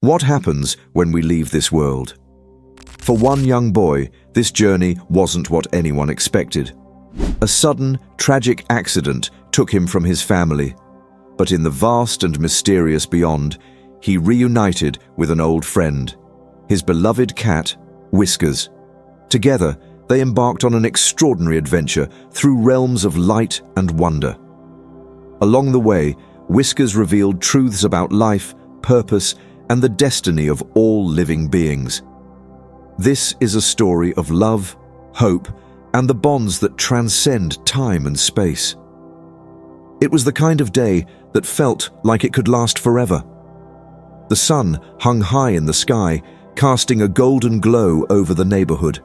What happens when we leave this world? For one young boy, this journey wasn't what anyone expected. A sudden, tragic accident took him from his family, but in the vast and mysterious beyond, he reunited with an old friend, his beloved cat, Whiskers. Together, they embarked on an extraordinary adventure through realms of light and wonder. Along the way, Whiskers revealed truths about life, purpose, and the destiny of all living beings. This is a story of love, hope, and the bonds that transcend time and space. It was the kind of day that felt like it could last forever. The sun hung high in the sky, casting a golden glow over the neighborhood.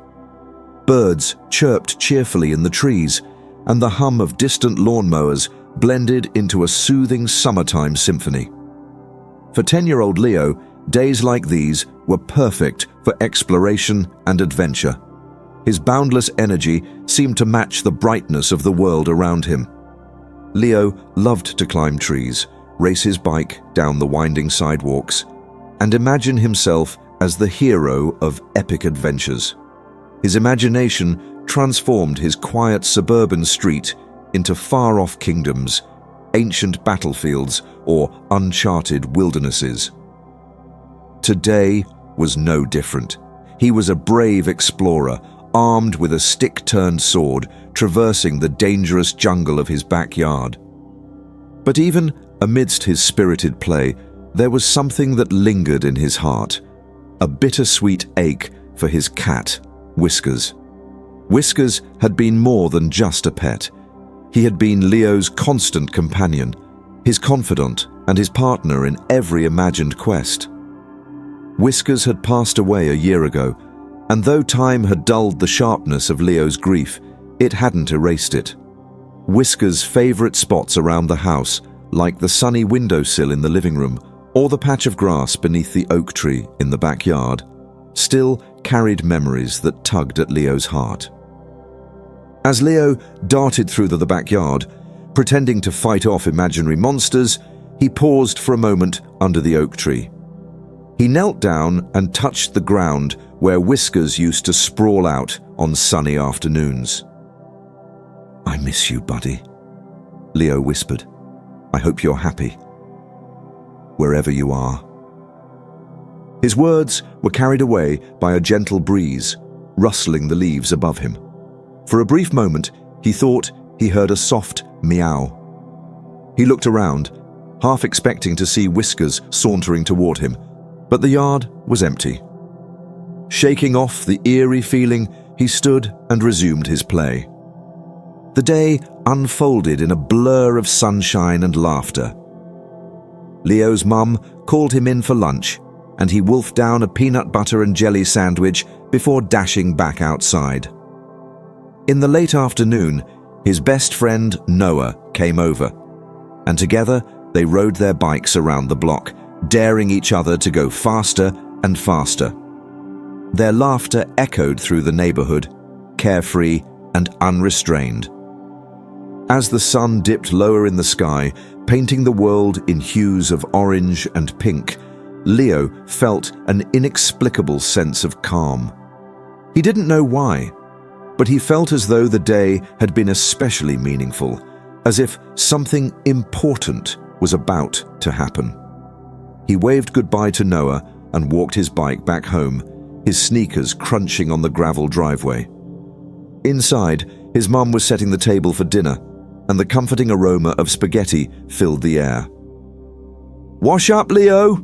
Birds chirped cheerfully in the trees, and the hum of distant lawnmowers blended into a soothing summertime symphony. For 10-year-old Leo, days like these were perfect for exploration and adventure. His boundless energy seemed to match the brightness of the world around him. Leo loved to climb trees, race his bike down the winding sidewalks, and imagine himself as the hero of epic adventures. His imagination transformed his quiet suburban street into far-off kingdoms, ancient battlefields, or uncharted wildernesses. Today was no different. He was a brave explorer, armed with a stick-turned sword, traversing the dangerous jungle of his backyard. But even amidst his spirited play, there was something that lingered in his heart, a bittersweet ache for his cat, Whiskers. Whiskers had been more than just a pet. He had been Leo's constant companion, his confidant, and his partner in every imagined quest. Whiskers had passed away a year ago, and though time had dulled the sharpness of Leo's grief, it hadn't erased it. Whiskers' favorite spots around the house, like the sunny windowsill in the living room or the patch of grass beneath the oak tree in the backyard, still carried memories that tugged at Leo's heart. As Leo darted through the backyard, pretending to fight off imaginary monsters, he paused for a moment under the oak tree. He knelt down and touched the ground where Whiskers used to sprawl out on sunny afternoons. "I miss you, buddy," Leo whispered. "I hope you're happy, wherever you are." His words were carried away by a gentle breeze, rustling the leaves above him. For a brief moment, he thought he heard a soft meow. He looked around, half expecting to see Whiskers sauntering toward him, but the yard was empty. Shaking off the eerie feeling, he stood and resumed his play. The day unfolded in a blur of sunshine and laughter. Leo's mum called him in for lunch, and he wolfed down a peanut butter and jelly sandwich before dashing back outside. In the late afternoon, his best friend Noah came over, and together they rode their bikes around the block, daring each other to go faster and faster. Their laughter echoed through the neighborhood, carefree and unrestrained. As the sun dipped lower in the sky, painting the world in hues of orange and pink, Leo felt an inexplicable sense of calm. He didn't know why, but he felt as though the day had been especially meaningful, as if something important was about to happen. He waved goodbye to Noah and walked his bike back home, his sneakers crunching on the gravel driveway. Inside, his mum was setting the table for dinner, and the comforting aroma of spaghetti filled the air. "Wash up, Leo,"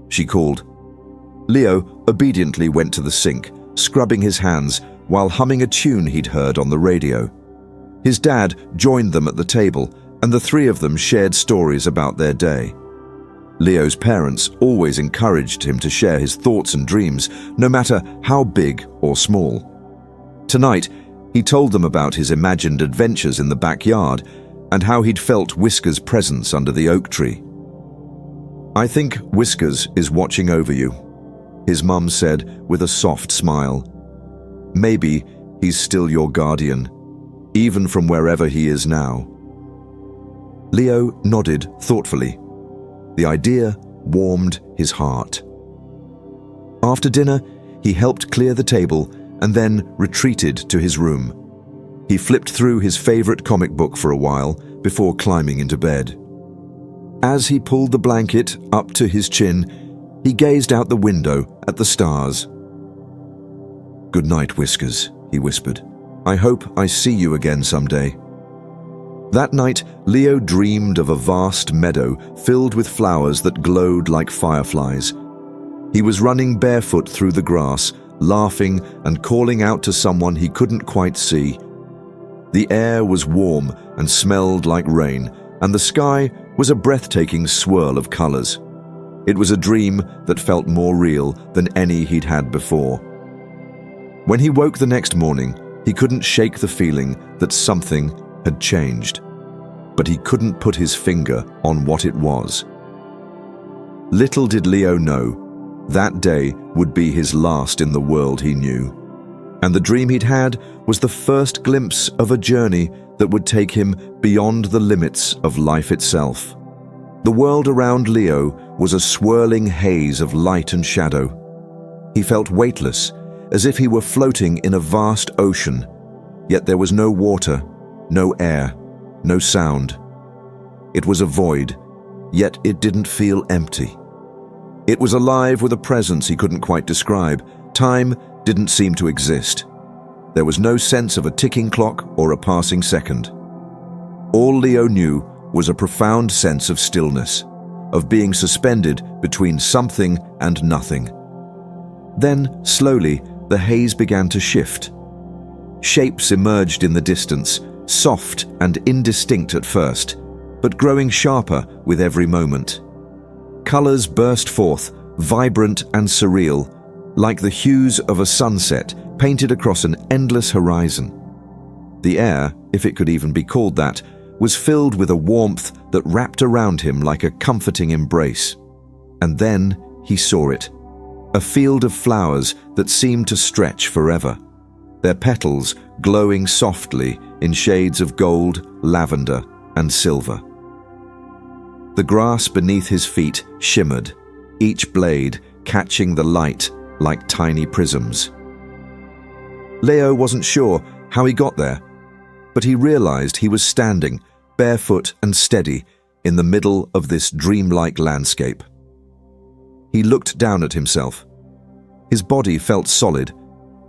she called. Leo obediently went to the sink, scrubbing his hands while humming a tune he'd heard on the radio. His dad joined them at the table, and the three of them shared stories about their day. Leo's parents always encouraged him to share his thoughts and dreams, no matter how big or small. Tonight, he told them about his imagined adventures in the backyard and how he'd felt Whiskers' presence under the oak tree. "I think Whiskers is watching over you," his mum said with a soft smile. "Maybe he's still your guardian, even from wherever he is now." Leo nodded thoughtfully. The idea warmed his heart. After dinner, he helped clear the table and then retreated to his room. He flipped through his favorite comic book for a while before climbing into bed. As he pulled the blanket up to his chin, he gazed out the window at the stars. "Good night, Whiskers," he whispered. "I hope I see you again someday." That night, Leo dreamed of a vast meadow filled with flowers that glowed like fireflies. He was running barefoot through the grass, laughing and calling out to someone he couldn't quite see. The air was warm and smelled like rain, and the sky was a breathtaking swirl of colors. It was a dream that felt more real than any he'd had before. When he woke the next morning, he couldn't shake the feeling that something had changed, but he couldn't put his finger on what it was. Little did Leo know, that day would be his last in the world he knew. And the dream he'd had was the first glimpse of a journey that would take him beyond the limits of life itself. The world around Leo was a swirling haze of light and shadow. He felt weightless, as if he were floating in a vast ocean, yet there was no water, no air, no sound. It was a void, yet it didn't feel empty. It was alive with a presence he couldn't quite describe. Time didn't seem to exist. There was no sense of a ticking clock or a passing second. All Leo knew was a profound sense of stillness, of being suspended between something and nothing. Then, slowly, the haze began to shift. Shapes emerged in the distance, soft and indistinct at first, but growing sharper with every moment. Colors burst forth, vibrant and surreal, like the hues of a sunset painted across an endless horizon. The air, if it could even be called that, was filled with a warmth that wrapped around him like a comforting embrace. And then he saw it, a field of flowers that seemed to stretch forever, their petals glowing softly in shades of gold, lavender, and silver. The grass beneath his feet shimmered, each blade catching the light like tiny prisms. Leo wasn't sure how he got there, but he realized he was standing, barefoot and steady, in the middle of this dreamlike landscape. He looked down at himself. His body felt solid,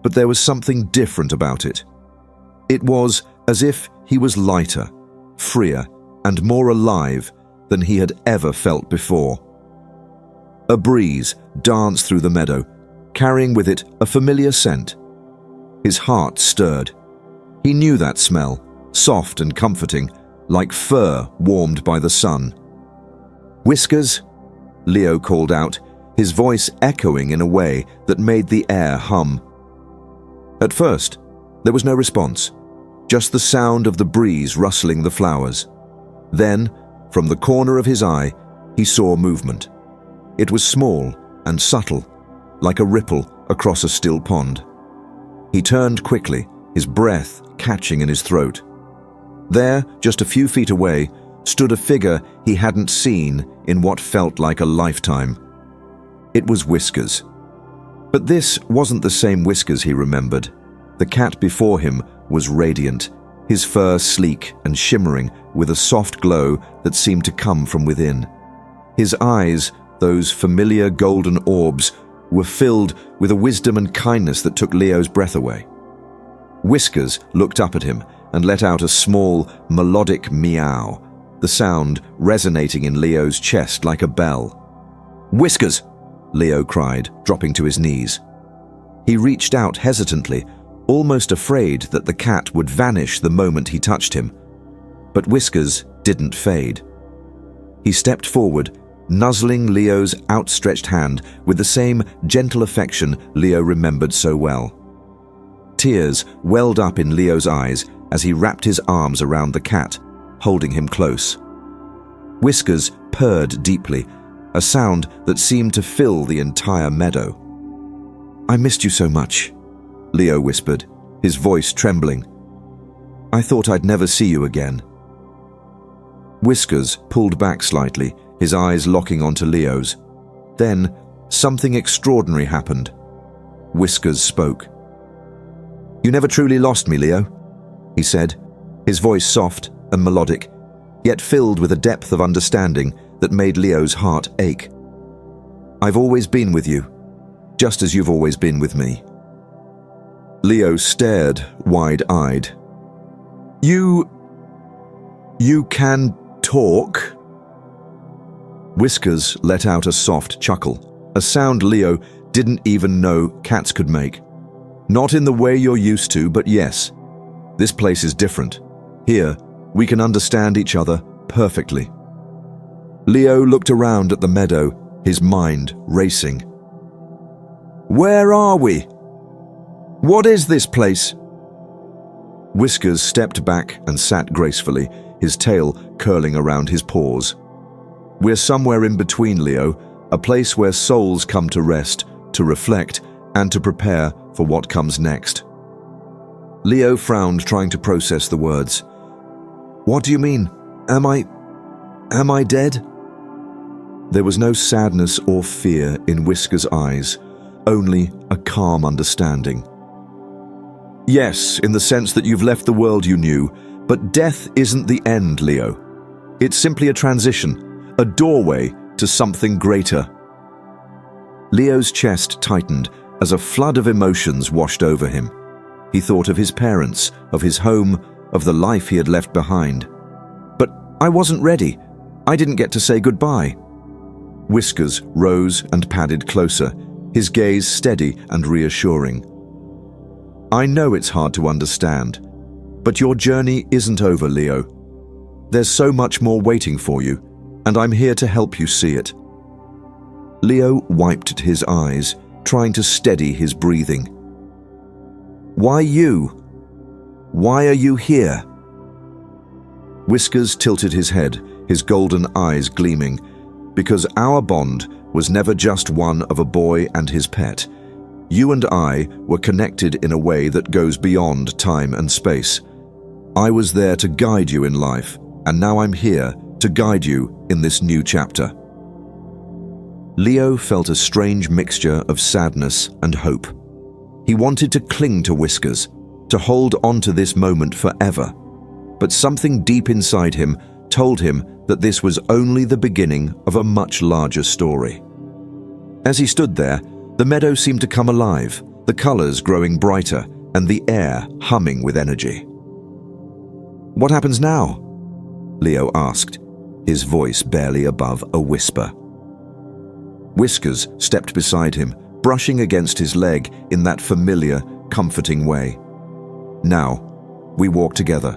but there was something different about it. It was as if he was lighter, freer, and more alive than he had ever felt before. A breeze danced through the meadow, carrying with it a familiar scent. His heart stirred. He knew that smell, soft and comforting, like fur warmed by the sun. "Whiskers," Leo called out, his voice echoing in a way that made the air hum. At first, there was no response, just the sound of the breeze rustling the flowers. Then, from the corner of his eye, he saw movement. It was small and subtle, like a ripple across a still pond. He turned quickly, his breath catching in his throat. There, just a few feet away, stood a figure he hadn't seen in what felt like a lifetime. It was Whiskers. But this wasn't the same Whiskers he remembered. The cat before him was radiant, his fur sleek and shimmering with a soft glow that seemed to come from within. His eyes, those familiar golden orbs, were filled with a wisdom and kindness that took Leo's breath away. Whiskers looked up at him and let out a small, melodic meow, the sound resonating in Leo's chest like a bell. "Whiskers!" Leo cried, dropping to his knees. He reached out hesitantly, almost afraid that the cat would vanish the moment he touched him. But Whiskers didn't fade. He stepped forward, nuzzling Leo's outstretched hand with the same gentle affection Leo remembered so well. Tears welled up in Leo's eyes as he wrapped his arms around the cat, holding him close. Whiskers purred deeply, a sound that seemed to fill the entire meadow. "I missed you so much," Leo whispered, his voice trembling. "I thought I'd never see you again." Whiskers pulled back slightly, his eyes locking onto Leo's. Then, something extraordinary happened. Whiskers spoke. "You never truly lost me, Leo," he said, his voice soft and melodic, yet filled with a depth of understanding that made Leo's heart ache. "I've always been with you, just as you've always been with me." Leo stared, wide-eyed. You can talk?" Whiskers let out a soft chuckle, a sound Leo didn't even know cats could make. "Not in the way you're used to, but yes. This place is different. Here, we can understand each other perfectly." Leo looked around at the meadow, his mind racing. "Where are we? What is this place?" Whiskers stepped back and sat gracefully, his tail curling around his paws. "We're somewhere in between, Leo, a place where souls come to rest, to reflect, and to prepare for what comes next." Leo frowned, trying to process the words. "What do you mean? Am I dead?" There was no sadness or fear in Whiskers' eyes, only a calm understanding. "Yes, in the sense that you've left the world you knew, but death isn't the end, Leo. It's simply a transition, a doorway to something greater." Leo's chest tightened as a flood of emotions washed over him. He thought of his parents, of his home, of the life he had left behind. "But I wasn't ready. I didn't get to say goodbye." Whiskers rose and padded closer, his gaze steady and reassuring. "I know it's hard to understand, but your journey isn't over, Leo. There's so much more waiting for you, and I'm here to help you see it." Leo wiped at his eyes, trying to steady his breathing. "Why you? Why are you here?" Whiskers tilted his head, his golden eyes gleaming, "Because our bond was never just one of a boy and his pet. You and I were connected in a way that goes beyond time and space. I was there to guide you in life, and now I'm here to guide you in this new chapter." Leo felt a strange mixture of sadness and hope. He wanted to cling to Whiskers, to hold on to this moment forever. But something deep inside him told him that this was only the beginning of a much larger story. As he stood there, the meadow seemed to come alive, the colors growing brighter and the air humming with energy. "What happens now?" Leo asked, his voice barely above a whisper. Whiskers stepped beside him, brushing against his leg in that familiar, comforting way. "Now, we walk together.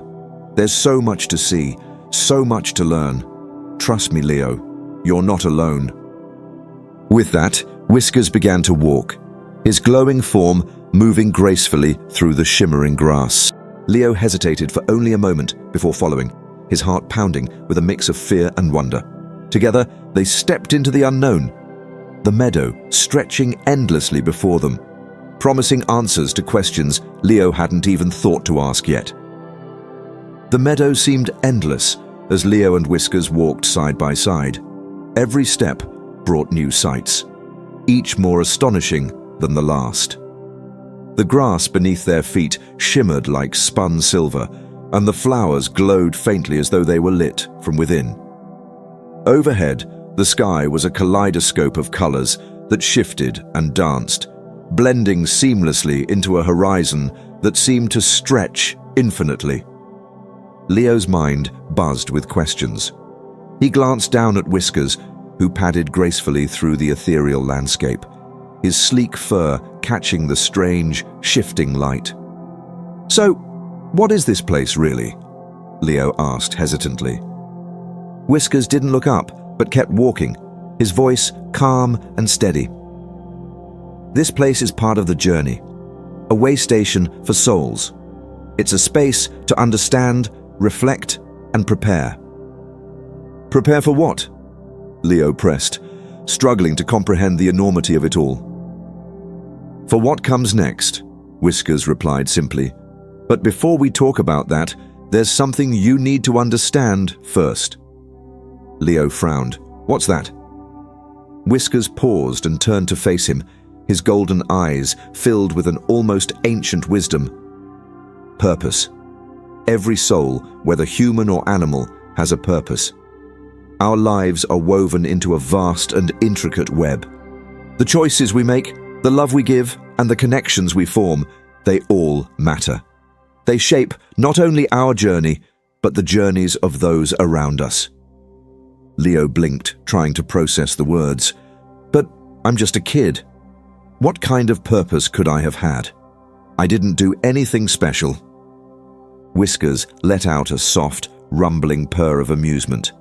There's so much to see, so much to learn. Trust me, Leo, you're not alone." With that, Whiskers began to walk, his glowing form moving gracefully through the shimmering grass. Leo hesitated for only a moment before following, his heart pounding with a mix of fear and wonder. Together, they stepped into the unknown, the meadow stretching endlessly before them, promising answers to questions Leo hadn't even thought to ask yet. The meadow seemed endless as Leo and Whiskers walked side by side. Every step brought new sights, each more astonishing than the last. The grass beneath their feet shimmered like spun silver, and the flowers glowed faintly as though they were lit from within. Overhead, the sky was a kaleidoscope of colors that shifted and danced, blending seamlessly into a horizon that seemed to stretch infinitely. Leo's mind buzzed with questions. He glanced down at Whiskers, who padded gracefully through the ethereal landscape, his sleek fur catching the strange, shifting light. "So, what is this place, really?" Leo asked hesitantly. Whiskers didn't look up, but kept walking, his voice calm and steady. "This place is part of the journey, a way station for souls. It's a space to understand, reflect, and prepare." "Prepare for what?" Leo pressed, struggling to comprehend the enormity of it all. "For what comes next," Whiskers replied simply. "But before we talk about that, there's something you need to understand first." Leo frowned. "What's that?" Whiskers paused and turned to face him, his golden eyes filled with an almost ancient wisdom. Purpose. Every soul, whether human or animal, has a purpose. Our lives are woven into a vast and intricate web. The choices we make, the love we give, and the connections we form, they all matter. They shape not only our journey, but the journeys of those around us. Leo blinked, trying to process the words. But I'm just a kid. What kind of purpose could I have had? I didn't do anything special. Whiskers let out a soft, rumbling purr of amusement.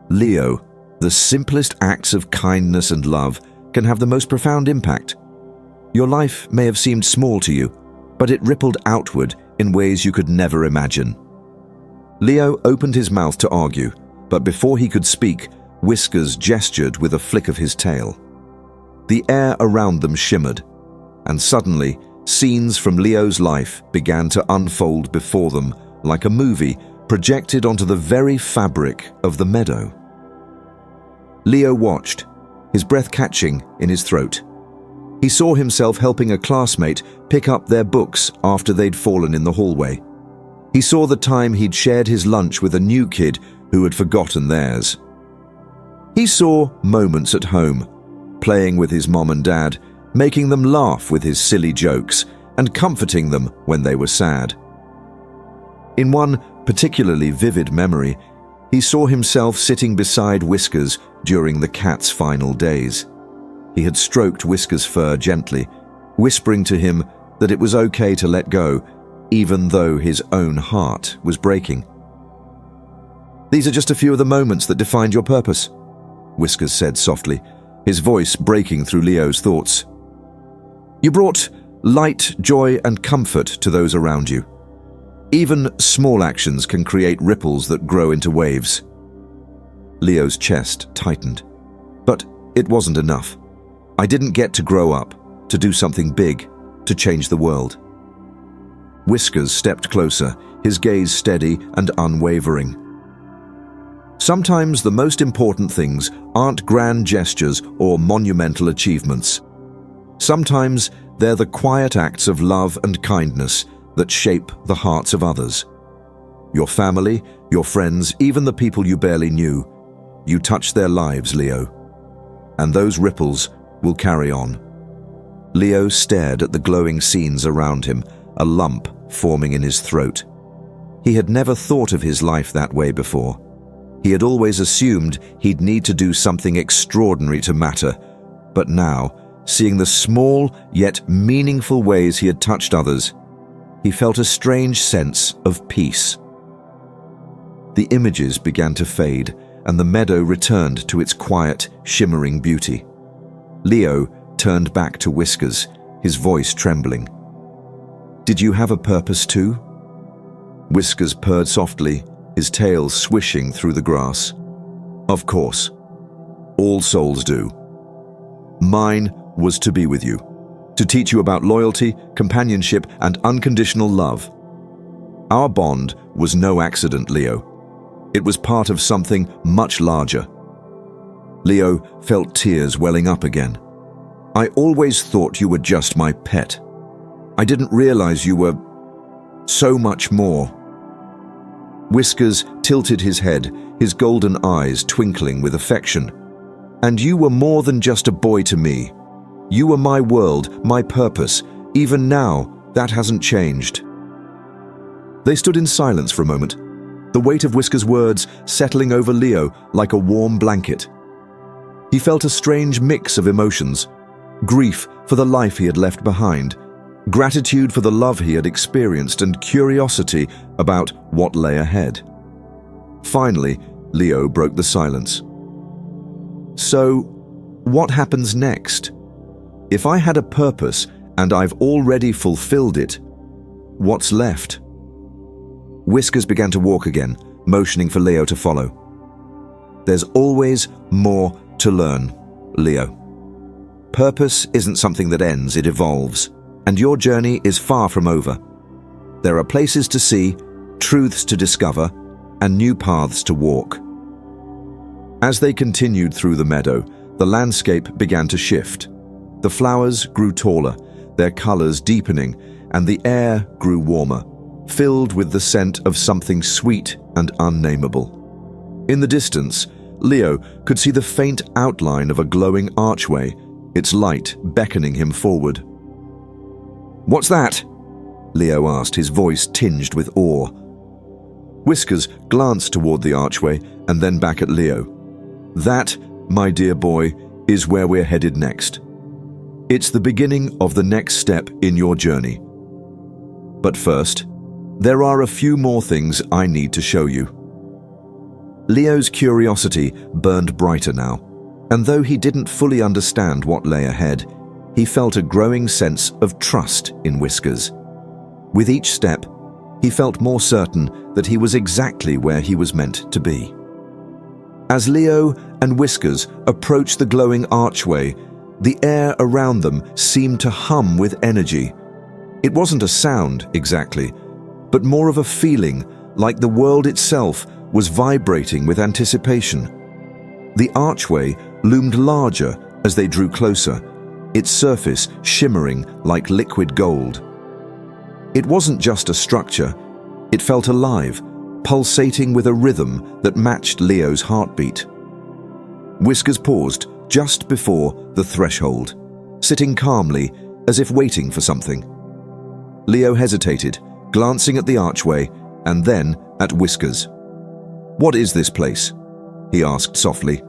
Leo, the simplest acts of kindness and love can have the most profound impact. Your life may have seemed small to you, but it rippled outward in ways you could never imagine. Leo opened his mouth to argue, but before he could speak, Whiskers gestured with a flick of his tail. The air around them shimmered, and suddenly, scenes from Leo's life began to unfold before them like a movie projected onto the very fabric of the meadow. Leo watched, his breath catching in his throat. He saw himself helping a classmate pick up their books after they'd fallen in the hallway. He saw the time he'd shared his lunch with a new kid who had forgotten theirs. He saw moments at home, playing with his mom and dad, making them laugh with his silly jokes, and comforting them when they were sad. In one particularly vivid memory, he saw himself sitting beside Whiskers during the cat's final days. He had stroked Whiskers' fur gently, whispering to him that it was okay to let go, even though his own heart was breaking. "These are just a few of the moments that defined your purpose," Whiskers said softly, his voice breaking through Leo's thoughts. "You brought light, joy, and comfort to those around you. Even small actions can create ripples that grow into waves." Leo's chest tightened. "But it wasn't enough. I didn't get to grow up, to do something big, to change the world." Whiskers stepped closer, his gaze steady and unwavering. Sometimes the most important things aren't grand gestures or monumental achievements. Sometimes they're the quiet acts of love and kindness that shape the hearts of others. Your family, your friends, even the people you barely knew, you touch their lives, Leo. And those ripples will carry on. Leo stared at the glowing scenes around him, a lump forming in his throat. He had never thought of his life that way before. He had always assumed he'd need to do something extraordinary to matter, but now, seeing the small yet meaningful ways he had touched others, he felt a strange sense of peace. The images began to fade, and the meadow returned to its quiet, shimmering beauty. Leo turned back to Whiskers, his voice trembling. "Did you have a purpose too?" Whiskers purred softly, his tail swishing through the grass. "Of course. All souls do. Mine was to be with you, to teach you about loyalty, companionship, and unconditional love. Our bond was no accident, Leo. It was part of something much larger." Leo felt tears welling up again. "I always thought you were just my pet. I didn't realize you were so much more." Whiskers tilted his head, his golden eyes twinkling with affection. "And you were more than just a boy to me. You were my world, my purpose. Even now, that hasn't changed." They stood in silence for a moment, the weight of Whiskers' words settling over Leo like a warm blanket. He felt a strange mix of emotions: grief for the life he had left behind, gratitude for the love he had experienced, and curiosity about what lay ahead. Finally, Leo broke the silence. "So, what happens next? If I had a purpose and I've already fulfilled it, what's left?" Whiskers began to walk again, motioning for Leo to follow. "There's always more to learn, Leo. Purpose isn't something that ends, it evolves, and your journey is far from over. There are places to see, truths to discover, and new paths to walk." As they continued through the meadow, The landscape began to shift. The flowers grew taller, their colors deepening, and the air grew warmer, filled with the scent of something sweet and unnameable. In the distance, Leo could see the faint outline of a glowing archway, its light beckoning him forward. "What's that?" Leo asked, his voice tinged with awe. Whiskers glanced toward the archway and then back at Leo. "That, my dear boy, is where we're headed next. It's the beginning of the next step in your journey. But first, there are a few more things I need to show you." Leo's curiosity burned brighter now, and though he didn't fully understand what lay ahead, he felt a growing sense of trust in Whiskers. With each step, he felt more certain that he was exactly where he was meant to be. As Leo and Whiskers approached the glowing archway, the air around them seemed to hum with energy. It wasn't a sound, exactly, but more of a feeling, like the world itself was vibrating with anticipation. The archway loomed larger as they drew closer, its surface shimmering like liquid gold. It wasn't just a structure, it felt alive, pulsating with a rhythm that matched Leo's heartbeat. Whiskers paused just before the threshold, sitting calmly as if waiting for something. Leo hesitated, glancing at the archway and then at Whiskers. "What is this place?" he asked softly.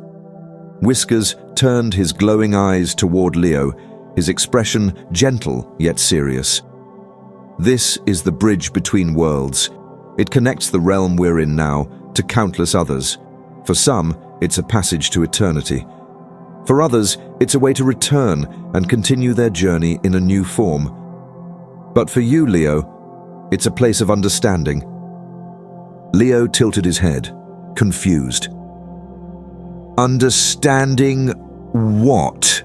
Whiskers turned his glowing eyes toward Leo, his expression gentle yet serious. "This is the bridge between worlds. It connects the realm we're in now to countless others. For some, it's a passage to eternity. For others, it's a way to return and continue their journey in a new form. But for you, Leo, it's a place of understanding." Leo tilted his head, confused. "Understanding what?"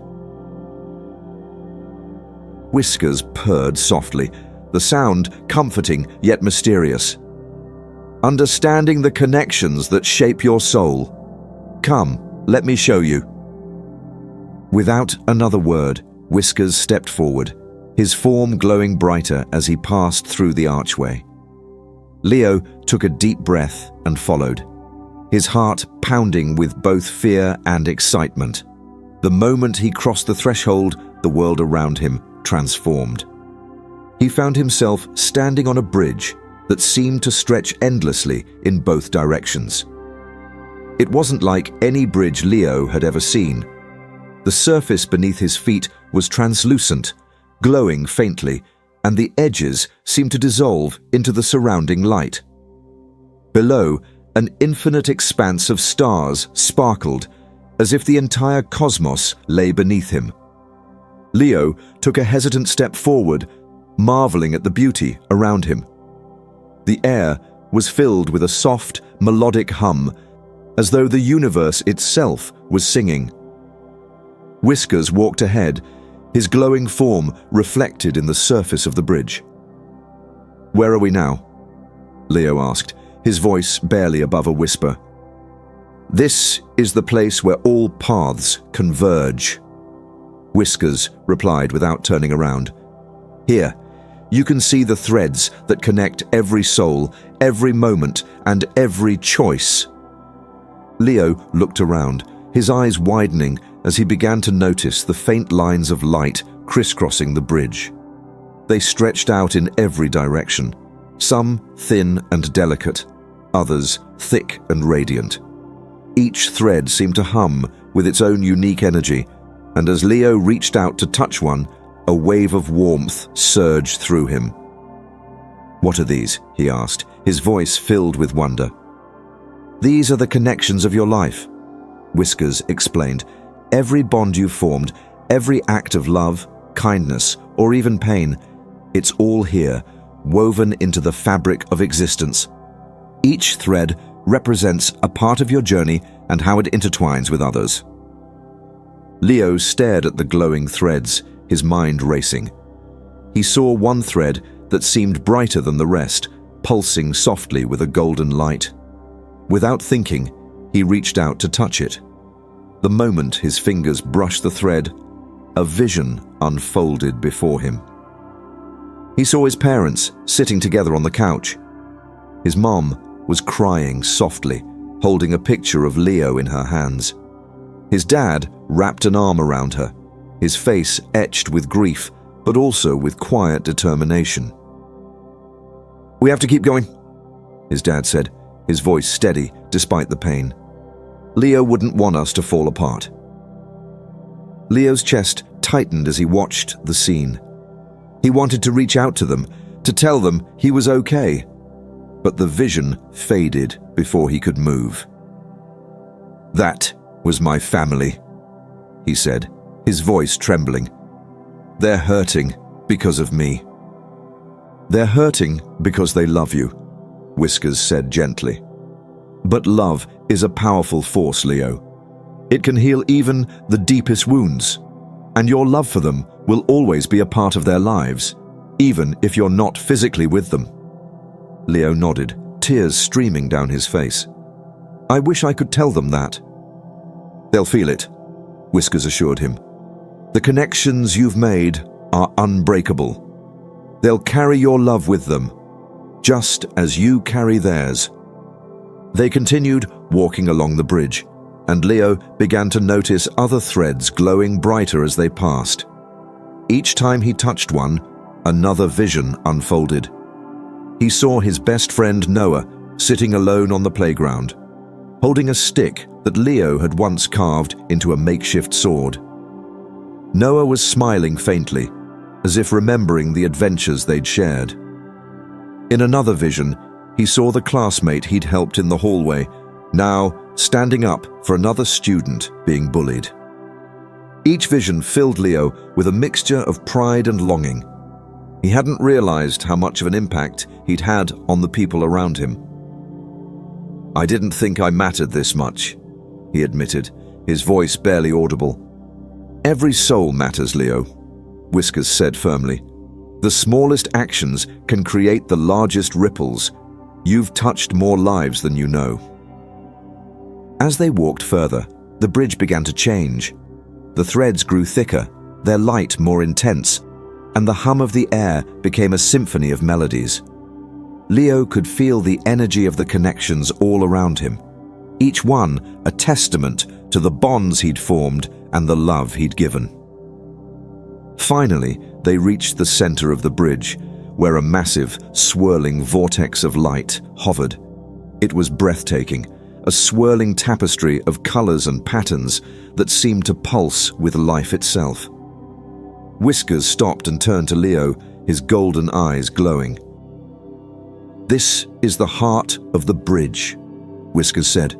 Whiskers purred softly, the sound comforting yet mysterious. "Understanding the connections that shape your soul. Come, let me show you." Without another word, Whiskers stepped forward, his form glowing brighter as he passed through the archway. Leo took a deep breath and followed, his heart pounding with both fear and excitement. The moment he crossed the threshold, the world around him transformed. He found himself standing on a bridge that seemed to stretch endlessly in both directions. It wasn't like any bridge Leo had ever seen. The surface beneath his feet was translucent, glowing faintly, and the edges seemed to dissolve into the surrounding light. Below, an infinite expanse of stars sparkled, as if the entire cosmos lay beneath him. Leo took a hesitant step forward, marveling at the beauty around him. The air was filled with a soft, melodic hum, as though the universe itself was singing. Whiskers walked ahead, his glowing form reflected in the surface of the bridge. "Where are we now?" Leo asked, his voice barely above a whisper. "This is the place where all paths converge," Whiskers replied without turning around. "Here, you can see the threads that connect every soul, every moment, and every choice." Leo looked around, his eyes widening as he began to notice the faint lines of light crisscrossing the bridge. They stretched out in every direction, some thin and delicate, others thick and radiant. Each thread seemed to hum with its own unique energy, and as Leo reached out to touch one, a wave of warmth surged through him. "What are these?" he asked, his voice filled with wonder. "These are the connections of your life," Whiskers explained. "Every bond you formed, every act of love, kindness, or even pain, it's all here, woven into the fabric of existence. Each thread represents a part of your journey and how it intertwines with others." Leo stared at the glowing threads, his mind racing. He saw one thread that seemed brighter than the rest, pulsing softly with a golden light. Without thinking, he reached out to touch it. The moment his fingers brushed the thread, a vision unfolded before him. He saw his parents sitting together on the couch. His mom was crying softly, holding a picture of Leo in her hands. His dad wrapped an arm around her, his face etched with grief, but also with quiet determination. "We have to keep going," his dad said, his voice steady despite the pain. "Leo wouldn't want us to fall apart." Leo's chest tightened as he watched the scene. He wanted to reach out to them, to tell them he was okay, but the vision faded before he could move. "That was my family," he said, his voice trembling. "They're hurting because of me." "They're hurting because they love you," Whiskers said gently. "But love is a powerful force, Leo. It can heal even the deepest wounds, and your love for them will always be a part of their lives, even if you're not physically with them." Leo nodded, tears streaming down his face. "I wish I could tell them that." "They'll feel it," Whiskers assured him. "The connections you've made are unbreakable. They'll carry your love with them, just as you carry theirs." They continued walking along the bridge, and Leo began to notice other threads glowing brighter as they passed. Each time he touched one, another vision unfolded. He saw his best friend Noah sitting alone on the playground, holding a stick that Leo had once carved into a makeshift sword. Noah was smiling faintly, as if remembering the adventures they'd shared. In another vision, he saw the classmate he'd helped in the hallway, now standing up for another student being bullied. Each vision filled Leo with a mixture of pride and longing. He hadn't realized how much of an impact he'd had on the people around him. "I didn't think I mattered this much," he admitted, his voice barely audible. "Every soul matters, Leo," Whiskers said firmly. "The smallest actions can create the largest ripples. You've touched more lives than you know." As they walked further, the bridge began to change. The threads grew thicker, their light more intense, and the hum of the air became a symphony of melodies. Leo could feel the energy of the connections all around him, each one a testament to the bonds he'd formed and the love he'd given. Finally, they reached the center of the bridge, where a massive, swirling vortex of light hovered. It was breathtaking, a swirling tapestry of colors and patterns that seemed to pulse with life itself. Whiskers stopped and turned to Leo, his golden eyes glowing. "This is the heart of the bridge," Whiskers said.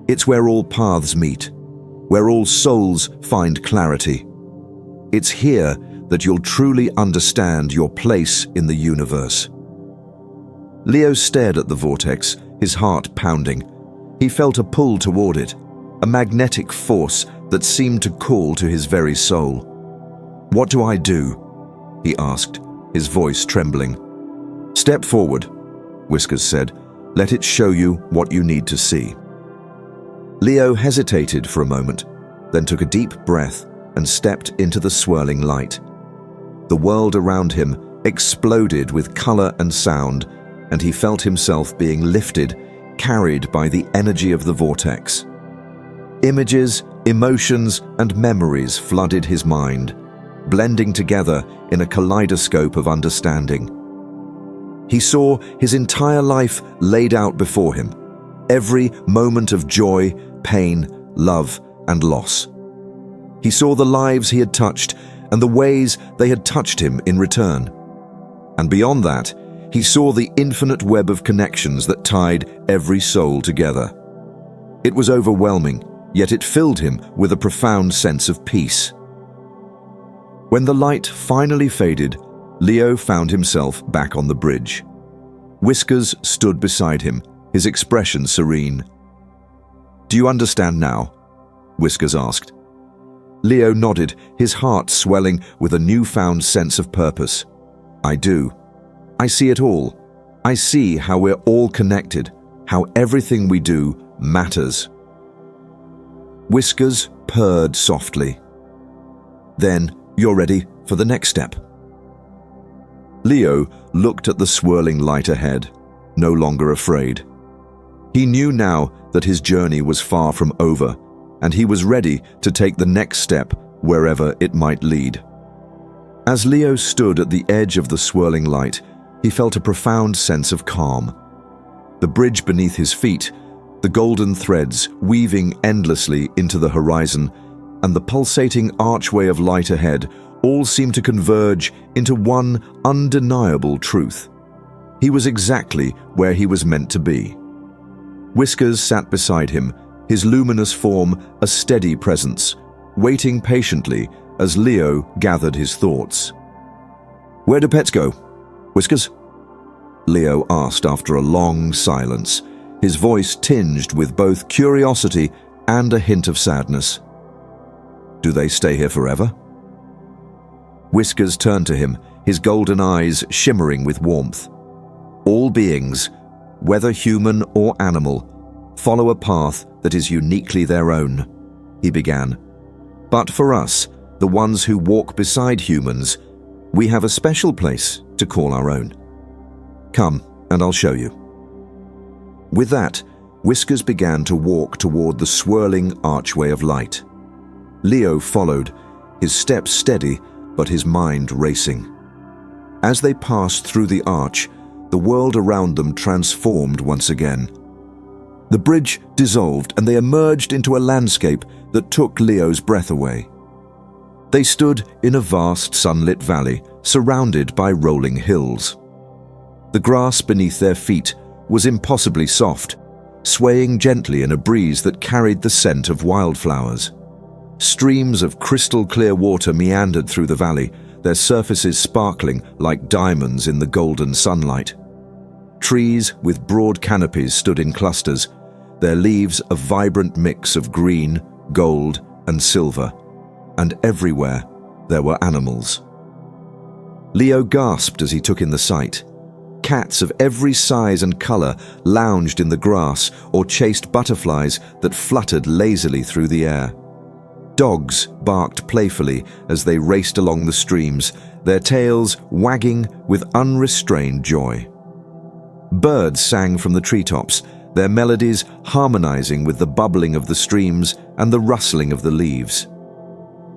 "It's where all paths meet, where all souls find clarity. It's here that you'll truly understand your place in the universe." Leo stared at the vortex, his heart pounding. He felt a pull toward it, a magnetic force that seemed to call to his very soul. "What do I do?" he asked, his voice trembling. "Step forward," Whiskers said. "Let it show you what you need to see." Leo hesitated for a moment, then took a deep breath and stepped into the swirling light. The world around him exploded with color and sound, and he felt himself being lifted, carried by the energy of the vortex. Images, emotions, and memories flooded his mind, blending together in a kaleidoscope of understanding. He saw his entire life laid out before him, every moment of joy, pain, love, and loss. He saw the lives he had touched and the ways they had touched him in return. And beyond that, he saw the infinite web of connections that tied every soul together. It was overwhelming, yet it filled him with a profound sense of peace. When the light finally faded, Leo found himself back on the bridge. Whiskers stood beside him, his expression serene. "Do you understand now?" Whiskers asked. Leo nodded, his heart swelling with a newfound sense of purpose. "I do. I see it all. I see how we're all connected, how everything we do matters." Whiskers purred softly. Then you're ready for the next step. Leo looked at the swirling light ahead, no longer afraid. He knew now that his journey was far from over, and he was ready to take the next step wherever it might lead. As Leo stood at the edge of the swirling light, he felt a profound sense of calm. The bridge beneath his feet, the golden threads weaving endlessly into the horizon, and the pulsating archway of light ahead all seemed to converge into one undeniable truth. He was exactly where he was meant to be. Whiskers sat beside him, his luminous form a steady presence, waiting patiently as Leo gathered his thoughts. "Where do pets go, Whiskers?" Leo asked after a long silence, his voice tinged with both curiosity and a hint of sadness. "Do they stay here forever?" Whiskers turned to him, his golden eyes shimmering with warmth. "All beings, whether human or animal, follow a path that is uniquely their own," he began. "But for us, the ones who walk beside humans, we have a special place to call our own. Come, and I'll show you." With that, Whiskers began to walk toward the swirling archway of light. Leo followed, his steps steady, but his mind racing. As they passed through the arch, the world around them transformed once again. The bridge dissolved, and they emerged into a landscape that took Leo's breath away. They stood in a vast sunlit valley, surrounded by rolling hills. The grass beneath their feet was impossibly soft, swaying gently in a breeze that carried the scent of wildflowers. Streams of crystal-clear water meandered through the valley, their surfaces sparkling like diamonds in the golden sunlight. Trees with broad canopies stood in clusters, their leaves a vibrant mix of green, gold, and silver, and everywhere there were animals. Leo gasped as he took in the sight. Cats of every size and color lounged in the grass or chased butterflies that fluttered lazily through the air. Dogs barked playfully as they raced along the streams, their tails wagging with unrestrained joy. Birds sang from the treetops, their melodies harmonizing with the bubbling of the streams and the rustling of the leaves.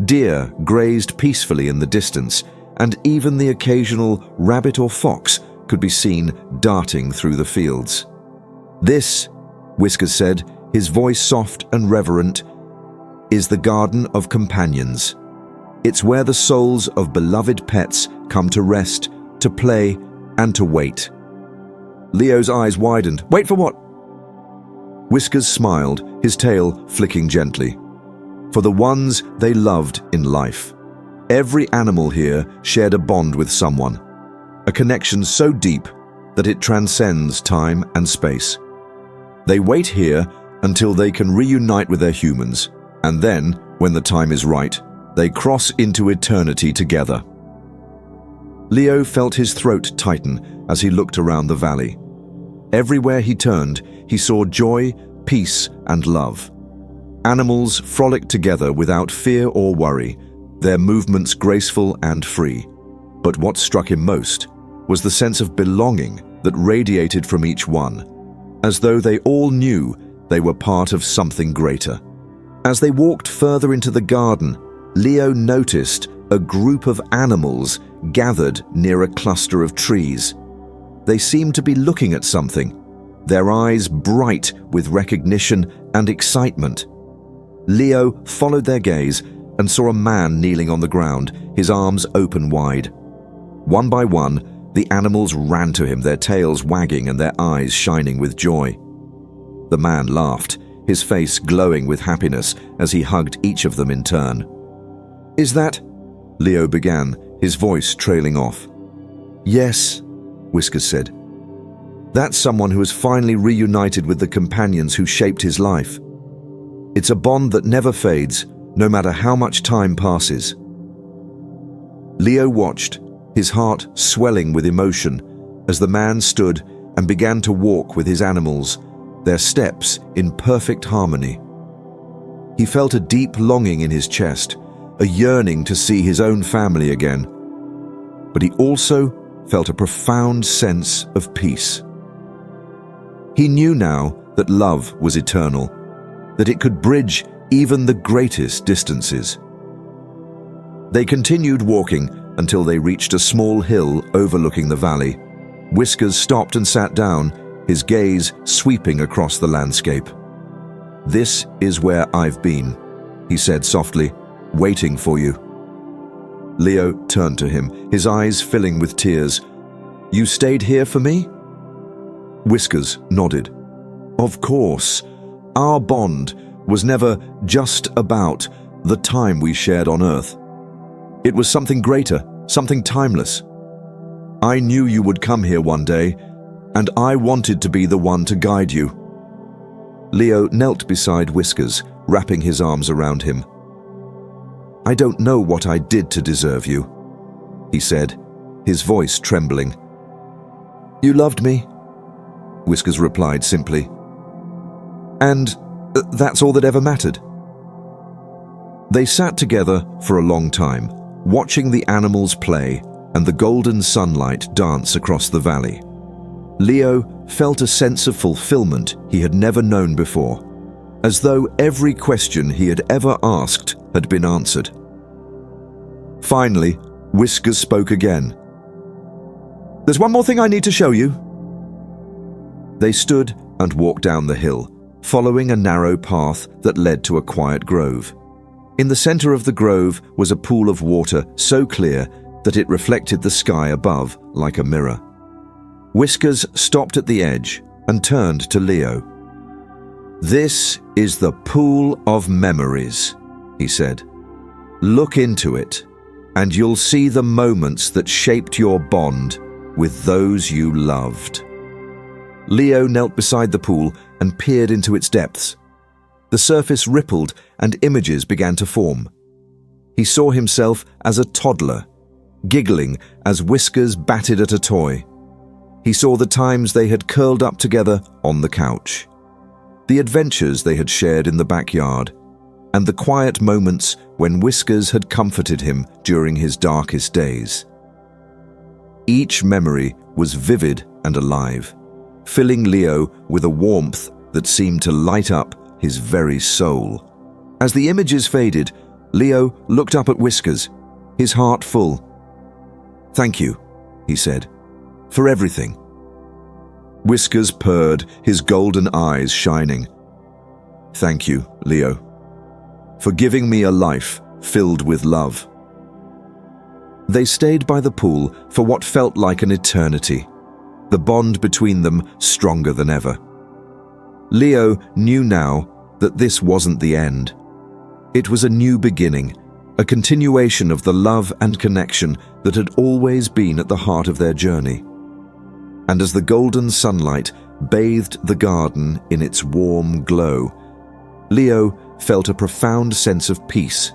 Deer grazed peacefully in the distance, and even the occasional rabbit or fox could be seen darting through the fields. "This," Whiskers said, his voice soft and reverent, "is the Garden of Companions. It's where the souls of beloved pets come to rest, to play, and to wait." Leo's eyes widened. "Wait for what?" Whiskers smiled, his tail flicking gently. "For the ones they loved in life. Every animal here shared a bond with someone, a connection so deep that it transcends time and space. They wait here until they can reunite with their humans, and then, when the time is right, they cross into eternity together." Leo felt his throat tighten as he looked around the valley. Everywhere he turned, he saw joy, peace, and love. Animals frolicked together without fear or worry, their movements graceful and free. But what struck him most was the sense of belonging that radiated from each one, as though they all knew they were part of something greater. As they walked further into the garden, Leo noticed a group of animals gathered near a cluster of trees. They seemed to be looking at something, their eyes bright with recognition and excitement. Leo followed their gaze and saw a man kneeling on the ground, his arms open wide. One by one, the animals ran to him, their tails wagging and their eyes shining with joy. The man laughed, his face glowing with happiness as he hugged each of them in turn. "Is that—" Leo began, his voice trailing off. "Yes," Whiskers said. "That's someone who has finally reunited with the companions who shaped his life. It's a bond that never fades, no matter how much time passes." Leo watched, his heart swelling with emotion, as the man stood and began to walk with his animals, their steps in perfect harmony. He felt a deep longing in his chest, a yearning to see his own family again. But he also felt a profound sense of peace. He knew now that love was eternal, that it could bridge even the greatest distances. They continued walking until they reached a small hill overlooking the valley. Whiskers stopped and sat down, his gaze sweeping across the landscape. "This is where I've been," he said softly, "waiting for you." Leo turned to him, his eyes filling with tears. "You stayed here for me?" Whiskers nodded. "Of course. Our bond was never just about the time we shared on Earth. It was something greater, something timeless. I knew you would come here one day, and I wanted to be the one to guide you." Leo knelt beside Whiskers, wrapping his arms around him. "I don't know what I did to deserve you," he said, his voice trembling. "You loved me," Whiskers replied simply. "And that's all that ever mattered." They sat together for a long time, watching the animals play and the golden sunlight dance across the valley. Leo felt a sense of fulfillment he had never known before, as though every question he had ever asked had been answered. Finally, Whiskers spoke again. "There's one more thing I need to show you." They stood and walked down the hill, following a narrow path that led to a quiet grove. In the center of the grove was a pool of water so clear that it reflected the sky above like a mirror. Whiskers stopped at the edge and turned to Leo. "This is the pool of memories," he said. "Look into it, and you'll see the moments that shaped your bond with those you loved." Leo knelt beside the pool and peered into its depths. The surface rippled and images began to form. He saw himself as a toddler, giggling as Whiskers batted at a toy. He saw the times they had curled up together on the couch, the adventures they had shared in the backyard, and the quiet moments when Whiskers had comforted him during his darkest days. Each memory was vivid and alive, filling Leo with a warmth that seemed to light up his very soul. As the images faded, Leo looked up at Whiskers, his heart full. "Thank you," he said, "for everything." Whiskers purred, his golden eyes shining. "Thank you, Leo, for giving me a life filled with love." They stayed by the pool for what felt like an eternity, the bond between them stronger than ever. Leo knew now that this wasn't the end. It was a new beginning, a continuation of the love and connection that had always been at the heart of their journey. And as the golden sunlight bathed the garden in its warm glow, Leo felt a profound sense of peace,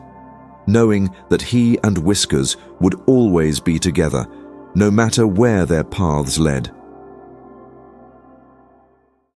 knowing that he and Whiskers would always be together, no matter where their paths led.